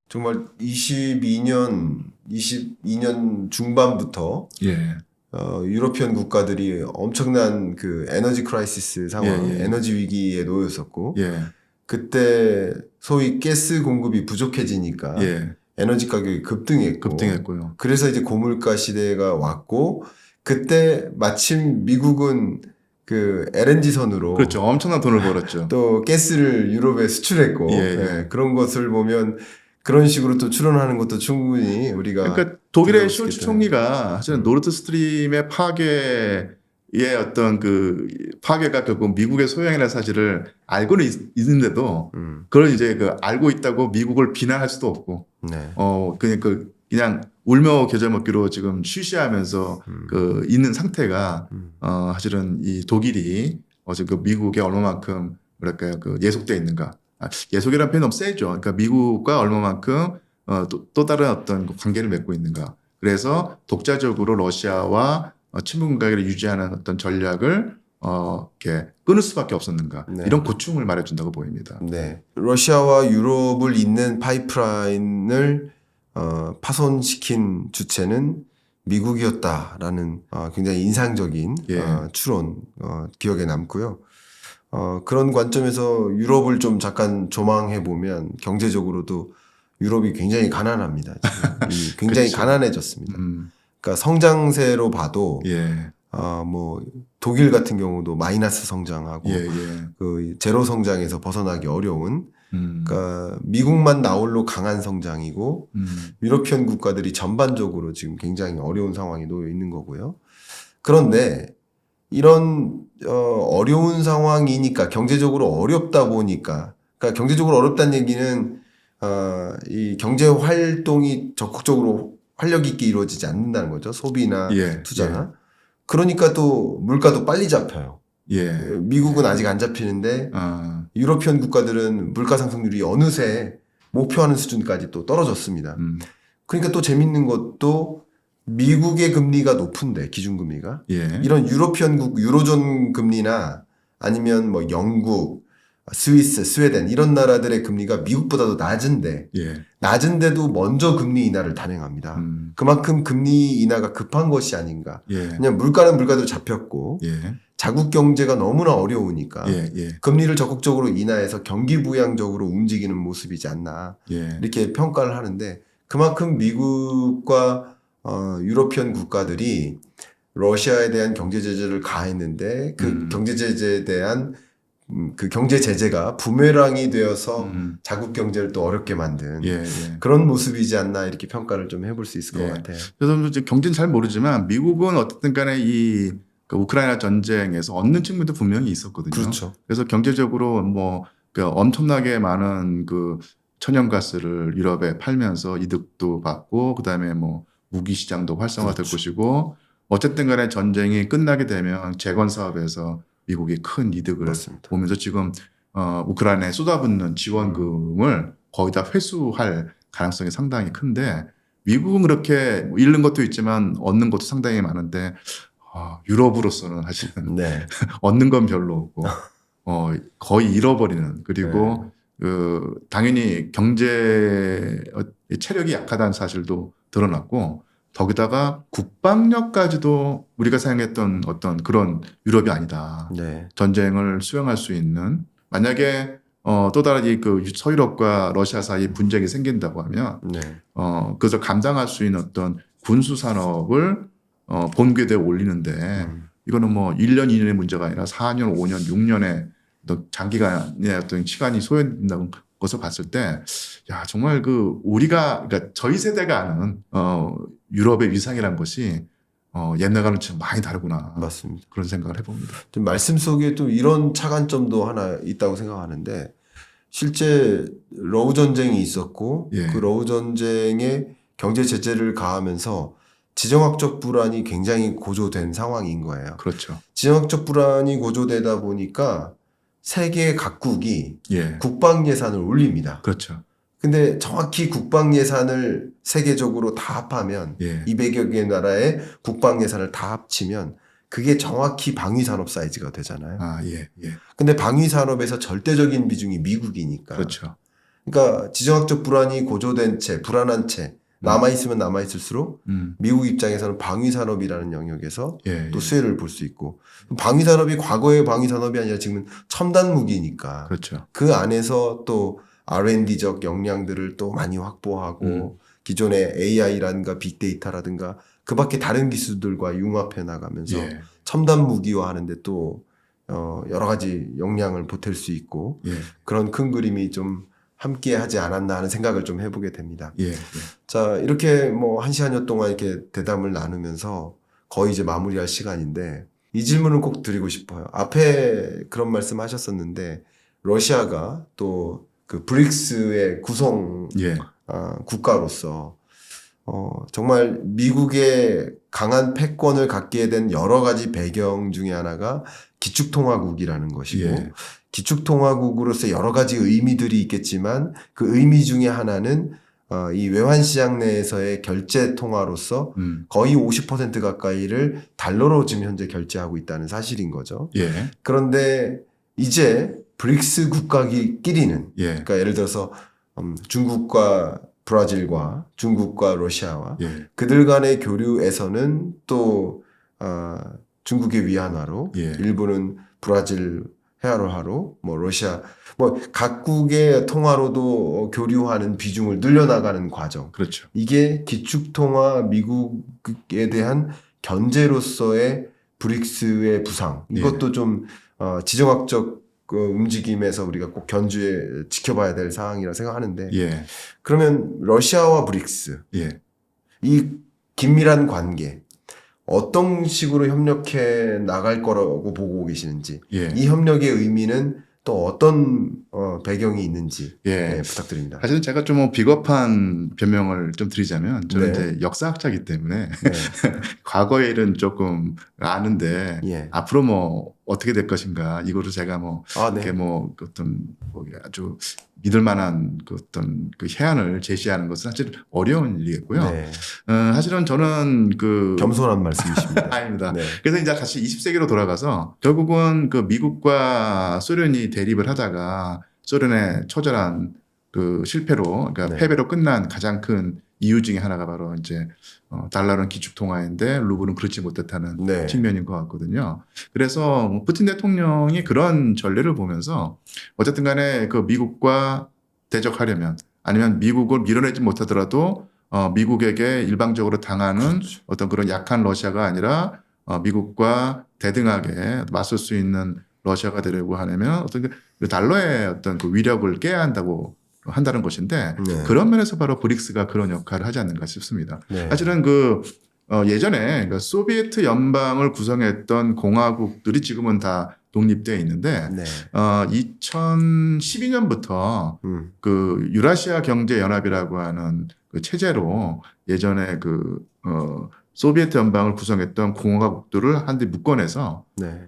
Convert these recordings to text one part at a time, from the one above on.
정말 22년 중반부터 예. 유러피언 국가들이 엄청난 그 에너지 크라이시스 상황, 예, 예. 에너지 위기에 놓였었고, 예. 그때 소위 가스 공급이 부족해지니까 예. 에너지 가격이 급등했고, 급등했고요. 그래서 이제 고물가 시대가 왔고, 그때 마침 미국은 그 LNG 선으로 그렇죠. 엄청난 돈을 벌었죠. 또 가스를 유럽에 수출했고, 예, 예. 예, 그런 것을 보면 그런 식으로 또 출원하는 것도 충분히 우리가 그러니까 독일의 들어볼 수 숄츠 있겠다. 총리가 사실은 노르드 스트림의 파괴의 어떤 그 파괴가 결국 미국의 소양이라는 사실을 알고는 있는데도 그걸 이제 그 알고 있다고 미국을 비난할 수도 없고 네. 그냥 울며 겨자 먹기로 지금 쉬쉬하면서 그 있는 상태가 사실은 이 독일이 지금 그 미국에 얼마만큼 뭐랄까요 그 예속돼 있는가. 예속이라는 표현이 너무 세죠. 그러니까 미국과 얼마만큼 또 다른 어떤 관계를 맺고 있는가. 그래서 독자적으로 러시아와 친분 관계를 유지하는 어떤 전략을 이렇게 끊을 수밖에 없었는가. 네. 이런 고충을 말해준다고 보입니다. 네. 러시아와 유럽을 잇는 파이프라인을 파손시킨 주체는 미국이었다라는 굉장히 인상적인 예. 추론 기억에 남고요. 그런 관점에서 유럽을 좀 잠깐 조망해 보면 경제적으로도 유럽이 굉장히 가난합니다. 지금. 굉장히 그렇죠. 가난해졌습니다. 그러니까 성장세로 봐도 예. 뭐 독일 같은 경우도 마이너스 성장하고 예, 예. 그 제로 성장에서 벗어나기 어려운 그러니까 미국만 나홀로 강한 성장이고 유러피언 국가들이 전반적으로 지금 굉장히 어려운 상황에 놓여 있는 거고요. 그런데 이런 어려운 상황이니까 경제적으로 어렵다 보니까 그러니까 경제적으로 어렵다는 얘기는 이 경제 활동이 적극적으로 활력 있게 이루어지지 않는다는 거죠. 소비나 예, 투자나. 그러니까 또 물가도 빨리 잡혀요. 예. 미국은 아직 안 잡히는데 유러피언 국가들은 물가 상승률이 어느새 목표하는 수준까지 또 떨어졌습니다. 그러니까 또 재밌는 것도 미국의 금리가 높은데 기준금리가 예. 이런 유러피언국 유로존 금리나 아니면 뭐 영국, 스위스, 스웨덴 이런 나라들의 금리가 미국보다도 낮은데 예. 낮은데도 먼저 금리 인하를 단행합니다. 그만큼 금리 인하가 급한 것이 아닌가. 예. 그냥 물가는 물가대로 잡혔고 예. 자국 경제가 너무나 어려우니까 예. 예. 금리를 적극적으로 인하해서 경기 부양적으로 움직이는 모습이지 않나 예. 이렇게 평가를 하는데 그만큼 미국과 유러피언 국가들이 러시아에 대한 경제 제재를 가했는데 그 경제 제재에 대한 그 경제 제재가 부메랑이 되어서 자국 경제를 또 어렵게 만든 예. 예. 그런 모습이지 않나 이렇게 평가를 좀 해볼 수 있을 예. 것 같아요. 그래서 이제 경제는 잘 모르지만 미국은 어쨌든 간에 그 우크라이나 전쟁에서 얻는 측면도 분명히 있었거든요. 그렇죠. 그래서 경제적으로 그 엄청나게 많은 그 천연가스를 유럽에 팔면서 이득도 받고 그다음에 무기 시장도 활성화될 그렇죠. 것이고 어쨌든 간에 전쟁이 끝나게 되면 재건 사업에서 미국이 큰 이득을 맞습니다. 보면서 지금 우크라이나에 쏟아붓는 지원금을 거의 다 회수할 가능성이 상당히 큰데 미국은 그렇게 잃는 것도 있지만 얻는 것도 상당히 많은데 유럽으로서는 사실은 네. 얻는 건 별로 없고 거의 잃어버리는 그리고 당연히 경제 체력이 약하다는 사실도 드러났고 거기다가 국방력까지도 우리가 생각했던 어떤 그런 유럽이 아니다. 네. 전쟁을 수행할 수 있는 만약에 또 다른 그 서유럽과 러시아 사이 분쟁이 생긴다고 하면 네. 그것을 감당할 수 있는 어떤 군수 산업을 본궤도에 올리는데 이거는 1년, 2년의 문제가 아니라 4년, 5년, 6년의 장기간의 어떤 시간이 소요된다는 것을 봤을 때, 야, 정말 그러니까 저희 세대가 아는, 유럽의 위상이란 것이, 옛날과는 참 많이 다르구나. 맞습니다. 그런 생각을 해봅니다. 좀 말씀 속에 또 이런 차관점도 하나 있다고 생각하는데 실제 러우 전쟁이 있었고 예. 그 러우 전쟁에 경제 제재를 가하면서 지정학적 불안이 굉장히 고조된 상황인 거예요. 그렇죠. 지정학적 불안이 고조되다 보니까 세계 각국이 예. 국방 예산을 올립니다. 그렇죠. 근데 정확히 국방 예산을 세계적으로 다 합하면 예. 200여 개 나라의 국방 예산을 다 합치면 그게 정확히 방위 산업 사이즈가 되잖아요. 예. 예. 근데 방위 산업에서 절대적인 비중이 미국이니까. 그렇죠. 그러니까 지정학적 불안이 고조된 채, 불안한 채 남아있으면 남아있을수록 미국 입장에서는 방위산업이라는 영역에서 예, 또 예. 수혜를 볼 수 있고 방위산업이 과거의 방위산업이 아니라 지금은 첨단 무기니까 그렇죠. 그 안에서 또 R&D적 역량들을 또 많이 확보하고 기존의 AI라든가 빅데이터라든가 그 밖에 다른 기술들과 융합해 나가면서 예, 첨단 무기화 하는데 또 여러 가지 역량을 보탤 수 있고 예, 그런 큰 그림이 좀 함께 하지 않았나 하는 생각을 좀 해보게 됩니다. 예, 예. 자, 이렇게 뭐 1시간여 동안 이렇게 대담을 나누면서 거의 이제 마무리할 시간인데 이 질문을 꼭 드리고 싶어요. 앞에 그런 말씀 하셨었는데 러시아가 또 그 브릭스의 구성 예, 국가로서 정말 미국의 강한 패권을 갖게 된 여러 가지 배경 중에 하나가 기축통화국이라는 것이고 예. 기축통화국으로서 여러 가지 의미들이 있겠지만 그 의미 중에 하나는 이 외환시장 내에서의 결제 통화로서 거의 50% 가까이를 달러로 지금 현재 결제하고 있다는 사실인 거죠. 예, 그런데 이제 브릭스 국가끼리는 예, 그러니까 예를 들어서 중국과 브라질과 중국과 러시아와 예, 그들 간의 교류에서는 또 중국의 위안화로 예. 일부는 브라질 헤아로하로 뭐 러시아 뭐 각국의 통화로도 교류하는 비중을 늘려나가는 과정. 그렇죠. 이게 기축통화 미국에 대한 견제로서의 브릭스의 부상. 이것도 좀 지정학적 그 움직임에서 우리가 꼭 견주에 지켜봐야 될 사항이라 생각하는데 예, 그러면 러시아와 브릭스 예. 이 긴밀한 관계 어떤 식으로 협력해 나갈 거라고 보고 계시는지 예. 이 협력의 의미는 또 어떤 배경이 있는지 예. 네, 부탁드립니다. 사실은 제가 좀 뭐 비겁한 변명을 좀 드리자면 저는 네. 이제 역사학자이기 때문에 네. 과거의 일은 조금 아는데 예. 앞으로 뭐 어떻게 될 것인가 이거를 제가 뭐 네. 이렇게 뭐 어떤 뭐 아주 믿을 만한 그 어떤 그 해안을 제시하는 것은 사실 어려운 일이겠고요. 네. 사실은 저는 그 겸손한 말씀이십니다. 아닙니다. 네. 그래서 이제 다시 20세기로 돌아가서 결국은 그 미국과 소련이 대립을 하다가 소련의 처절한 그 실패로 그러니까 네. 패배로 끝난 가장 큰 이유 중에 하나가 바로 이제 달러는 기축 통화인데 루블은 그렇지 못했다는 네. 측면인 것 같거든요. 그래서 뭐 푸틴 대통령이 그런 전례를 보면서 어쨌든 간에 그 미국과 대적하려면 아니면 미국을 밀어내지 못하더라도 미국에게 일방적으로 당하는 그렇죠. 어떤 그런 약한 러시아가 아니라 미국과 대등하게 맞설 수 있는 러시아가 되려고 하려면 어떤 그 달러의 어떤 그 위력을 깨야 한다는 것인데 네. 그런 면에서 바로 브릭스가 그런 역할을 하지 않는가 싶습니다. 네. 사실은 그 예전에 그 소비에트 연방을 구성했던 공화국들이 지금은 다 독립되어 있는데 네. 2012년부터 그 유라시아 경제 연합이라고 하는 그 체제로 예전에 그 소비에트 연방을 구성했던 공화국들을 한데 묶어내서 네.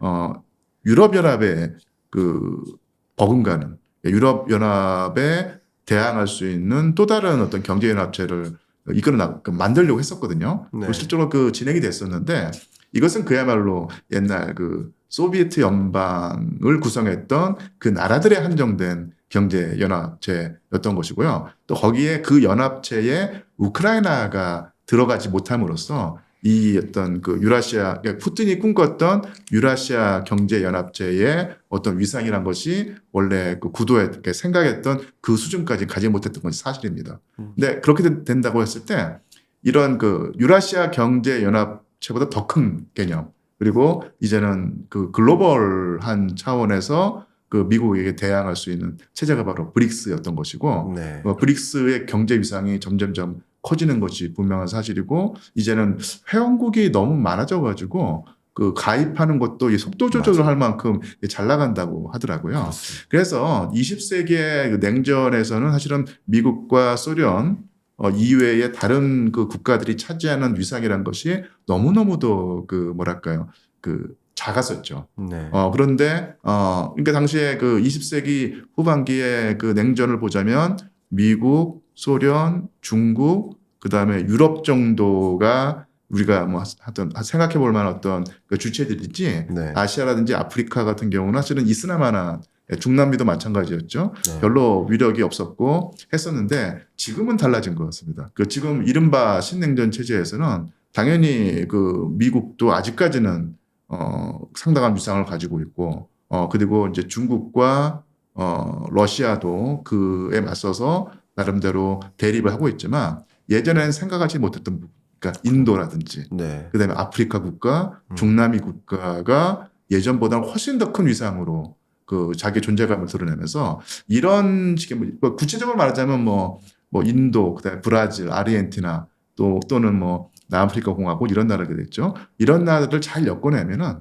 유럽 연합에 그 버금가는 유럽 연합에 대항할 수 있는 또 다른 어떤 경제 연합체를 만들려고 했었거든요. 네. 실제로 그 진행이 됐었는데 이것은 그야말로 옛날 그 소비에트 연방을 구성했던 그 나라들의 한정된 경제 연합체였던 것이고요. 또 거기에 그 연합체에 우크라이나가 들어가지 못함으로써 이 어떤 그 유라시아, 그러니까 푸틴이 꿈꿨던 유라시아 경제 연합체의 어떤 위상이란 것이 원래 그 구도에 생각했던 그 수준까지 가지 못했던 것이 사실입니다. 근데 그렇게 된다고 했을 때 이런 그 유라시아 경제 연합체보다 더 큰 개념 그리고 이제는 그 글로벌한 차원에서 그 미국에게 대항할 수 있는 체제가 바로 브릭스였던 것이고 네. 브릭스의 경제 위상이 점점점 커지는 것이 분명한 사실이고 이제는 회원국이 너무 많아져 가지고 그 가입하는 것도 이 속도 조절을 할 만큼 잘 나간다고 하더라고요. 그렇습니다. 그래서 20세기의 그 냉전에서는 사실은 미국과 소련 이외의 다른 그 국가들이 차지하는 위상이란 것이 너무너무도 그 뭐랄까요 그 작았었죠. 네. 그런데 그러니까 당시에 그 20세기 후반기에 그 냉전을 보자면 미국, 소련, 중국, 그다음에 유럽 정도가 우리가 뭐 하던 생각해 볼 만한 어떤 그 주체들이지 네. 아시아라든지 아프리카 같은 경우는 사실은 있으나마나 중남미도 마찬가지였죠. 네. 별로 위력이 없었고 했었는데 지금은 달라진 것 같습니다. 그 지금 이른바 신냉전 체제에서는 당연히 그 미국도 아직까지는 상당한 위상을 가지고 있고 그리고 이제 중국과 러시아도 그에 맞서서 나름대로 대립을 하고 있지만 예전에는 생각하지 못했던 부분, 그러니까 인도라든지 네. 그다음에 아프리카 국가, 중남미 국가가 예전보다는 훨씬 더 큰 위상으로 그 자기 존재감을 드러내면서 이런 식의 뭐 구체적으로 말하자면 뭐 인도, 그다음에 브라질, 아르헨티나 또는 뭐 남아프리카 공화국 이런 나라가 됐죠. 이런 나라들을 잘 엮어내면은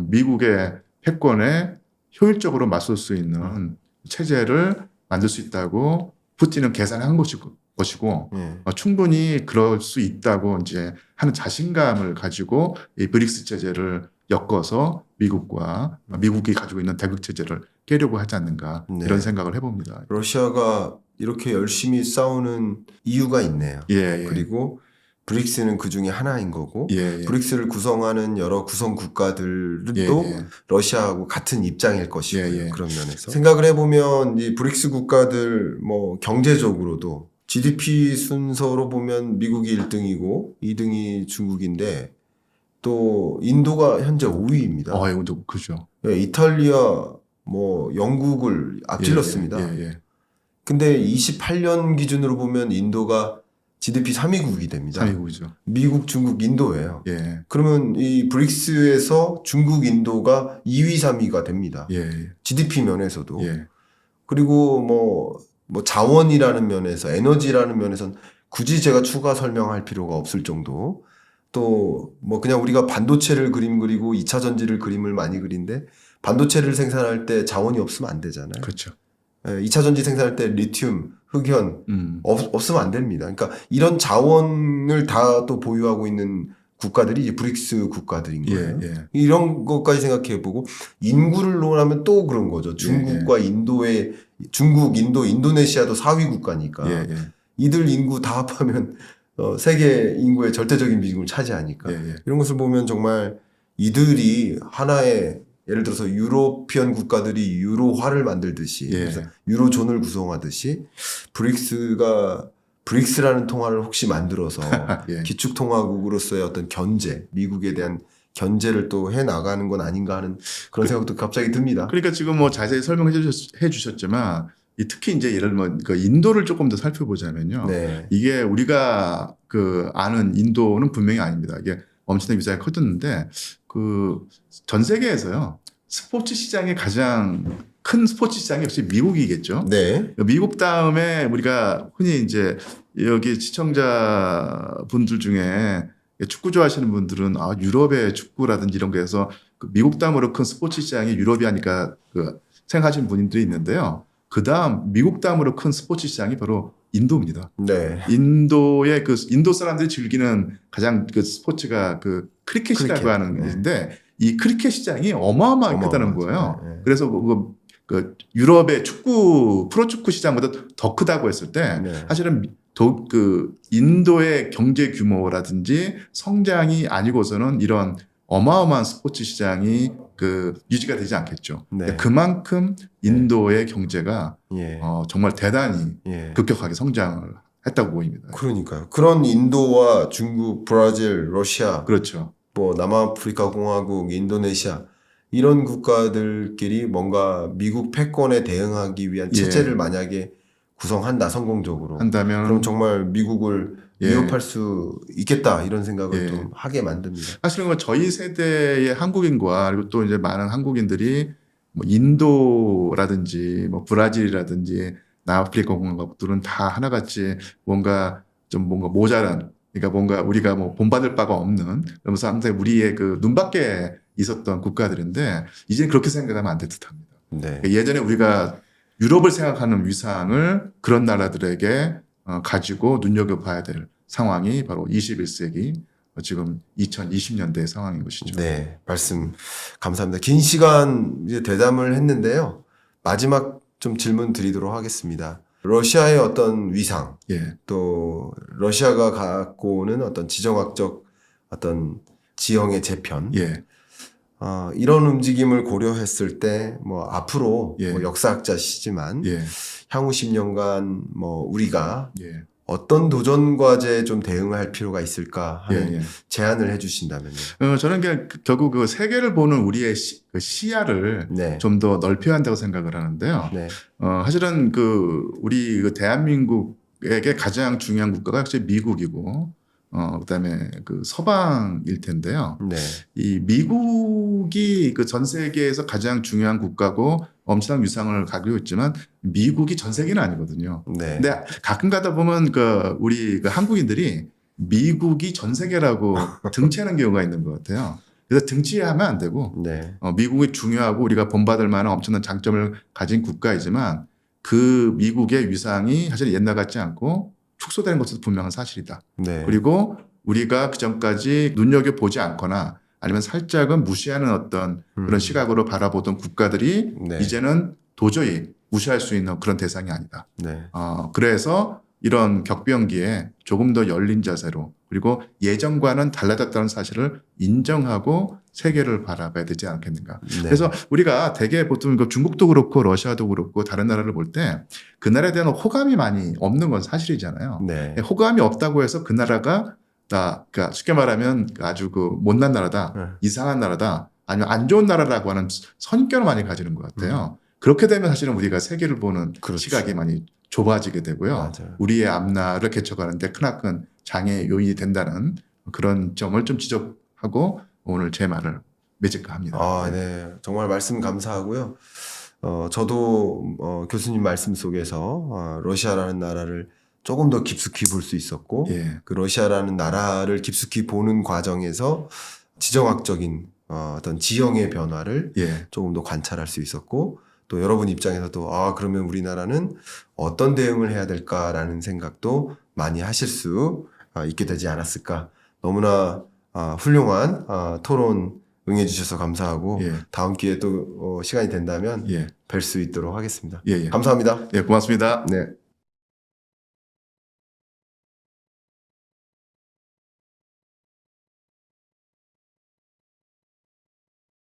미국의 패권에 효율적으로 맞설 수 있는 체제를 만들 수 있다고 푸틴은 계산한 것이고 네. 충분히 그럴 수 있다고 이제 하는 자신감을 가지고 이 브릭스 체제를 엮어서 미국이 가지고 있는 대극 체제를 깨려고 하지 않는가 네. 이런 생각을 해봅니다. 러시아가 이렇게 열심히 싸우는 이유가 있네요. 예. 그리고 브릭스는 그 중에 하나인 거고 예. 브릭스를 구성하는 여러 구성 국가들도 예. 러시아하고 같은 입장일 것이고요. 예. 그런 면에서 생각을 해보면 이 브릭스 국가들 뭐 경제적으로도 GDP 순서로 보면 미국이 1등이고 2등이 중국인데 또 인도가 현재 5위입니다. 이것도 그죠. 이탈리아 뭐 영국을 앞질렀습니다. 예. 근데 28년 기준으로 보면 인도가 GDP 3위국이 됩니다. 3위국이죠. 미국, 중국, 인도예요. 예. 그러면 이 브릭스에서 중국, 인도가 2위, 3위가 됩니다. 예. GDP 면에서도. 예. 그리고 뭐 자원이라는 면에서, 에너지라는 면에서는 굳이 제가 추가 설명할 필요가 없을 정도. 또 뭐 그냥 우리가 반도체를 그림 그리고 2차 전지를 그림을 많이 그린데 반도체를 생산할 때 자원이 없으면 안 되잖아요. 그렇죠. 2차 전지 생산할 때 리튬, 흑연 없으면 안 됩니다. 그러니까 이런 자원을 다 또 보유하고 있는 국가들이 이제 브릭스 국가들인 거예요. 예. 이런 것까지 생각해보고 인구를 논하면 또 그런 거죠. 중국과 중국, 인도, 인도네시아도 4위 국가니까 예. 이들 인구 다 합하면 세계 인구의 절대적인 비중을 차지하니까 이런 것을 보면 정말 이들이 하나의 예를 들어서 유로피언 국가들이 유로화를 만들듯이 그래서 유로존을 구성하듯이 브릭스라는 통화를 혹시 만들어서 기축통화국으로서의 어떤 견제, 미국에 대한 견제를 또 해나가는 건 아닌가 하는 그런 생각도 갑자기 듭니다. 그러니까 지금 뭐 자세히 설명해 주셨지만 특히 이제 예를 들면 그 인도를 조금 더 살펴보자면요. 이게 우리가 그 아는 인도는 분명히 아닙니다. 이게 엄청나게 위상이 커졌는데 그 전 세계에서요. 스포츠 시장의 가장 큰 스포츠 시장이 역시 미국이겠죠. 미국 다음에 우리가 흔히 이제 여기 시청자분들 중에 축구 좋아하시는 분들은 유럽의 축구라든지 이런 거에서 그 미국 다음으로 큰 스포츠 시장이 유럽이 하니까 그 생각하시는 분들이 있는데요. 그 다음 미국 다음으로 큰 스포츠 시장이 바로 인도입니다. 인도의 인도 사람들이 즐기는 가장 그 스포츠가 그 크리켓이라고 하는 것인데 이 크리켓 시장이 어마어마하게 크다는 거예요. 그래서 그 유럽의 프로축구 시장보다 더 크다고 했을 때 사실은 그 인도의 경제 규모라든지 성장이 아니고서는 이런 어마어마한 스포츠 시장이 그 유지가 되지 않겠죠. 그만큼 인도의 경제가 정말 대단히 급격하게 성장을 했다고 보입니다. 그러니까요. 그런 인도와 중국, 브라질, 러시아, 그렇죠. 뭐 남아프리카 공화국, 인도네시아 이런 국가들끼리 뭔가 미국 패권에 대응하기 위한 체제를 만약에 구성한다 성공적으로 한다면 그럼 정말 미국을 위협할 수 있겠다 이런 생각을 좀 하게 만듭니다. 사실은 저희 세대의 한국인과 그리고 또 이제 많은 한국인들이 뭐 인도라든지 뭐 브라질이라든지 남아프리카 공화국들은 다 하나같이 뭔가 모자란 그러니까 뭔가 우리가 뭐 본받을 바가 없는 그러면서 항상 우리의 그 눈밖에 있었던 국가들인데 이제 그렇게 생각하면 안 될 듯합니다. 그러니까 예전에 우리가 유럽을 생각하는 위상을 그런 나라들에게 가지고 눈여겨봐야 될 상황이 바로 21세기 지금 2020년대 상황인 것이죠. 네, 말씀 감사합니다. 긴 시간 이제 대담을 했는데요. 마지막 좀 질문 드리도록 하겠습니다. 러시아의 어떤 위상, 또 러시아가 갖고 오는 어떤 지정학적 어떤 지형의 재편, 이런 움직임을 고려했을 때 뭐 앞으로 예. 뭐 역사학자시지만 예. 향후 10년간 뭐 우리가 예. 어떤 도전 과제에 좀 대응할 필요가 있을까 하는 예. 제안을 해주신다면요. 저는 그냥 결국 그 세계를 보는 우리의 그 시야를 네. 좀 더 넓혀야 한다고 생각을 하는데요. 네. 사실은 우리 그 대한민국에게 가장 중요한 국가가 역시 미국이고, 그다음에 그 서방일 텐데요. 네. 이 미국이 그 전 세계에서 가장 중요한 국가고 엄청난 위상을 가지고 있지만 미국이 전 세계는 아니거든요. 네. 근데 가끔 가다 보면 우리 그 한국인들이 미국이 전 세계라고 등치하는 경우가 있는 것 같아요. 그래서 등치하면 안 되고 네. 미국이 중요하고 우리가 본받을 만한 엄청난 장점을 가진 국가이지만 그 미국의 위상이 사실 옛날 같지 않고 축소되는 것도 분명한 사실이다. 네. 그리고 우리가 그 전까지 눈여겨보지 않거나 아니면 살짝은 무시하는 어떤 그런 시각으로 바라보던 국가들이 네. 이제는 도저히 무시할 수 있는 그런 대상이 아니다. 네. 그래서 이런 격변기에 조금 더 열린 자세로 그리고 예전과는 달라졌다는 사실을 인정하고 세계를 바라봐야 되지 않겠는가. 네. 그래서 우리가 대개 보통 중국도 그렇고 러시아도 그렇고 다른 나라를 볼 때 그 나라에 대한 호감이 많이 없는 건 사실이잖아요. 네. 호감이 없다고 해서 그 나라가 그러니까 쉽게 말하면 아주 못난 나라다, 네. 이상한 나라다, 아니면 안 좋은 나라라고 하는 선결을 많이 가지는 것 같아요. 그렇게 되면 사실은 우리가 세계를 보는 그렇죠. 시각이 많이 좁아지게 되고요. 맞아요. 우리의 앞날을 개척하는데 크나큰 장애 요인이 된다는 그런 점을 좀 지적하고 오늘 제 말을 매직합니다. 네. 정말 말씀 감사하고요. 저도 교수님 말씀 속에서 러시아라는 나라를 조금 더 깊숙이 볼 수 있었고 예. 그 러시아라는 나라를 깊숙이 보는 과정에서 지정학적인 어떤 지형의 변화를 예. 조금 더 관찰할 수 있었고 또 여러분 입장에서도 그러면 우리나라는 어떤 대응을 해야 될까라는 생각도 많이 하실 수 있게 되지 않았을까. 너무나 훌륭한 토론 응해주셔서 감사하고 예. 다음 기회에 또 시간이 된다면 예. 뵐 수 있도록 하겠습니다. 예. 예. 감사합니다. 예. 고맙습니다. 네.